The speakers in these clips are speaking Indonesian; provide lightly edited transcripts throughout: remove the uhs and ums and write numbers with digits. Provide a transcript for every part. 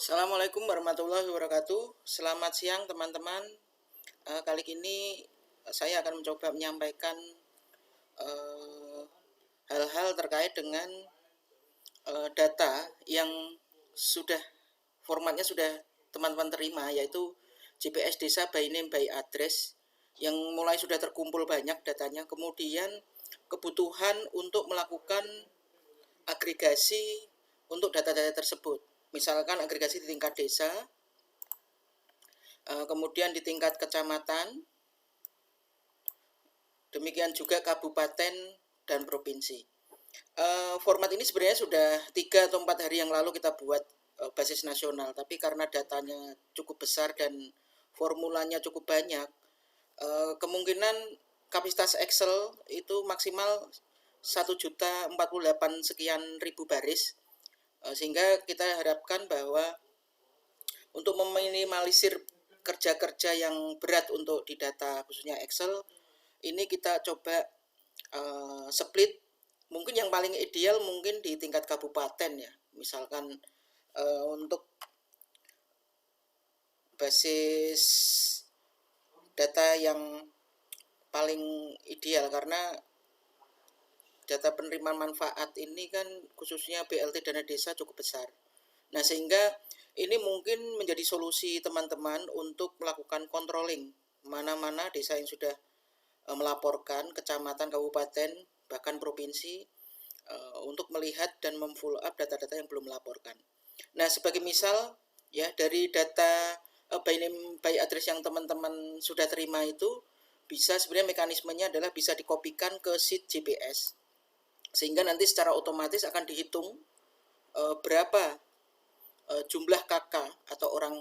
Assalamualaikum warahmatullahi wabarakatuh. Selamat siang teman-teman. Kali ini saya akan mencoba menyampaikan hal-hal terkait dengan data yang sudah formatnya sudah teman-teman terima, yaitu GPS Desa by Name by Address yang mulai sudah terkumpul banyak datanya. Kemudian kebutuhan untuk melakukan agregasi untuk data-data tersebut. Misalkan agregasi di tingkat desa, kemudian di tingkat kecamatan, demikian juga kabupaten dan provinsi. Format ini sebenarnya sudah 3 atau 4 hari yang lalu kita buat basis nasional, tapi karena datanya cukup besar dan formulanya cukup banyak, kemungkinan kapasitas Excel itu maksimal 1.048 sekian ribu baris, sehingga kita harapkan bahwa untuk meminimalisir kerja-kerja yang berat untuk di data khususnya Excel, ini kita coba split. Mungkin yang paling ideal mungkin di tingkat kabupaten ya, misalkan untuk basis data yang paling ideal, karena data penerimaan manfaat ini kan khususnya BLT dana desa cukup besar. Nah, sehingga ini mungkin menjadi solusi teman-teman untuk melakukan controlling mana-mana desa yang sudah melaporkan, kecamatan, kabupaten, bahkan provinsi, untuk melihat dan memfollow up data-data yang belum melaporkan. Nah, sebagai misal ya, dari data by name by address yang teman-teman sudah terima itu, bisa sebenarnya mekanismenya adalah bisa dikopikan ke sheet GPS, sehingga nanti secara otomatis akan dihitung berapa jumlah KK atau orang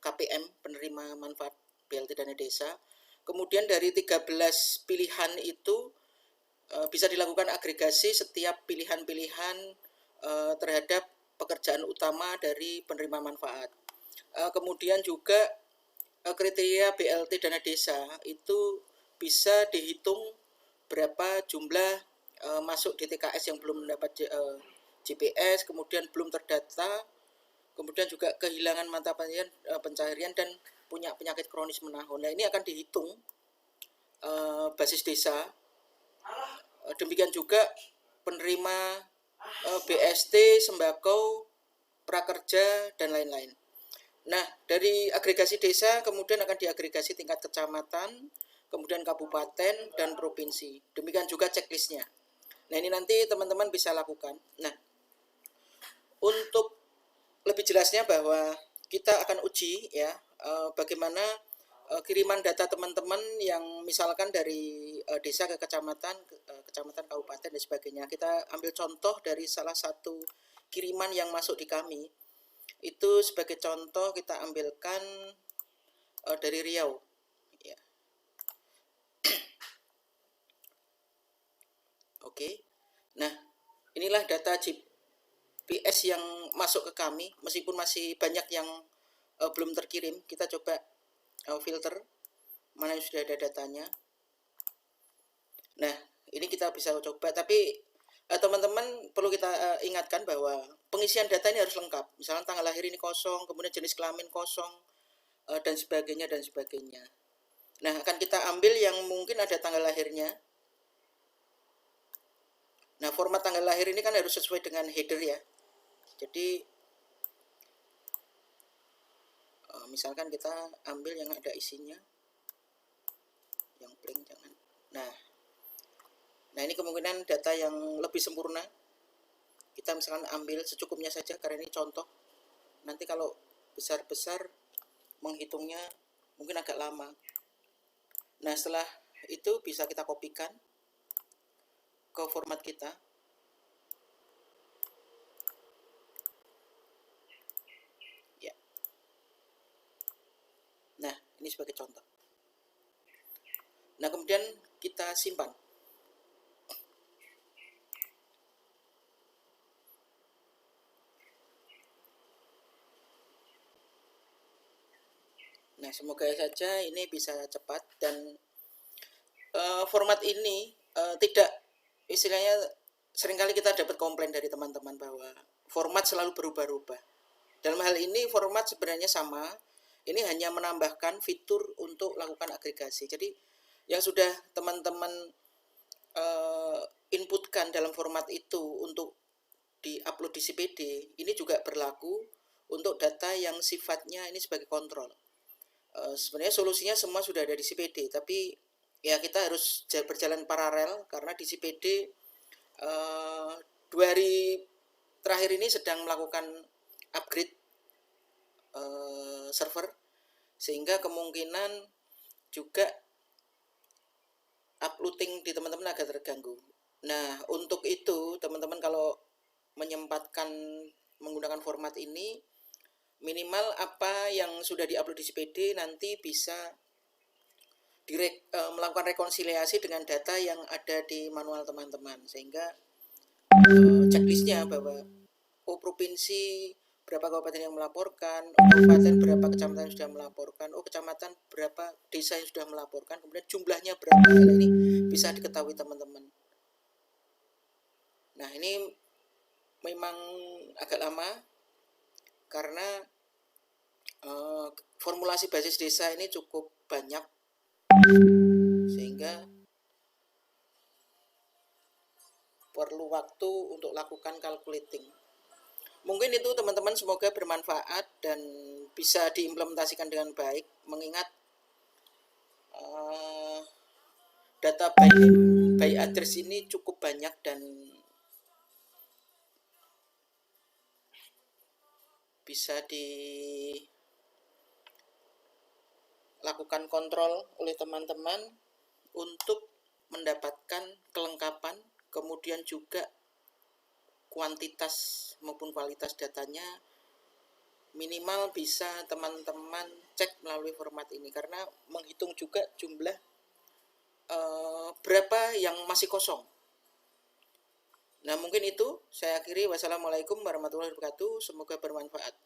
KPM, penerima manfaat BLT dana desa. Kemudian dari 13 pilihan itu bisa dilakukan agregasi setiap pilihan-pilihan terhadap pekerjaan utama dari penerima manfaat. Kemudian juga kriteria BLT dana desa itu bisa dihitung berapa jumlah masuk DTKS yang belum mendapat GPS, kemudian belum terdata, kemudian juga kehilangan mata pencaharian dan punya penyakit kronis menahun. Nah, ini akan dihitung basis desa. Demikian juga penerima BST, sembako, prakerja, dan lain-lain. Nah, dari agregasi desa kemudian akan diagregasi tingkat kecamatan, kemudian kabupaten, dan provinsi. Demikian juga checklistnya. Nah, ini nanti teman-teman bisa lakukan. Nah, untuk lebih jelasnya bahwa kita akan uji ya bagaimana kiriman data teman-teman yang misalkan dari desa ke kecamatan, kecamatan, kabupaten dan sebagainya. Kita ambil contoh dari salah satu kiriman yang masuk di kami. Itu sebagai contoh kita ambilkan dari Riau. Ya. Oke. Nah, inilah data GPS yang masuk ke kami, meskipun masih banyak yang belum terkirim. Kita coba filter mana yang sudah ada datanya. Nah, ini kita bisa coba, tapi teman-teman perlu kita ingatkan bahwa pengisian data ini harus lengkap. Misalnya tanggal lahir ini kosong, kemudian jenis kelamin kosong, dan sebagainya dan sebagainya. Nah, akan kita ambil yang mungkin ada tanggal lahirnya. Nah, format tanggal lahir ini kan harus sesuai dengan header ya. Jadi misalkan kita ambil yang ada isinya, yang blank jangan. Nah, ini kemungkinan data yang lebih sempurna. Kita misalkan ambil secukupnya saja karena ini contoh. Nanti kalau besar-besar menghitungnya mungkin agak lama. Nah, setelah itu bisa kita kopikan ke format kita. Ya. Nah, ini sebagai contoh. Nah, kemudian kita simpan. Nah, semoga saja ini bisa cepat dan format ini tidak, istilahnya seringkali kita dapat komplain dari teman-teman bahwa format selalu berubah-ubah. Dalam hal ini format sebenarnya sama, ini hanya menambahkan fitur untuk lakukan agregasi. Jadi yang sudah teman-teman inputkan dalam format itu untuk di-upload di CPD, ini juga berlaku untuk data yang sifatnya ini sebagai kontrol. Sebenarnya solusinya semua sudah ada di CPD, tapi ya kita harus berjalan paralel karena di CPD 2 hari terakhir ini sedang melakukan upgrade server, sehingga kemungkinan juga uploading di teman-teman agak terganggu. Nah, untuk itu teman-teman kalau menyempatkan menggunakan format ini, minimal apa yang sudah diupload di CPD nanti bisa melakukan rekonsiliasi dengan data yang ada di manual teman-teman, sehingga checklistnya bahwa provinsi berapa kabupaten yang melaporkan, kabupaten berapa kecamatan yang sudah melaporkan, kecamatan berapa desa yang sudah melaporkan, kemudian jumlahnya berapa, ini bisa diketahui teman-teman. Nah, ini memang agak lama karena formulasi basis desa ini cukup banyak, sehingga perlu waktu untuk lakukan calculating. Mungkin itu teman-teman, semoga bermanfaat dan bisa diimplementasikan dengan baik, mengingat data by address ini cukup banyak dan bisa dilakukan kontrol oleh teman-teman untuk mendapatkan kelengkapan, kemudian juga kuantitas maupun kualitas datanya minimal bisa teman-teman cek melalui format ini, karena menghitung juga jumlah berapa yang masih kosong. Nah, mungkin itu saya akhiri. Wassalamualaikum warahmatullahi wabarakatuh. Semoga bermanfaat.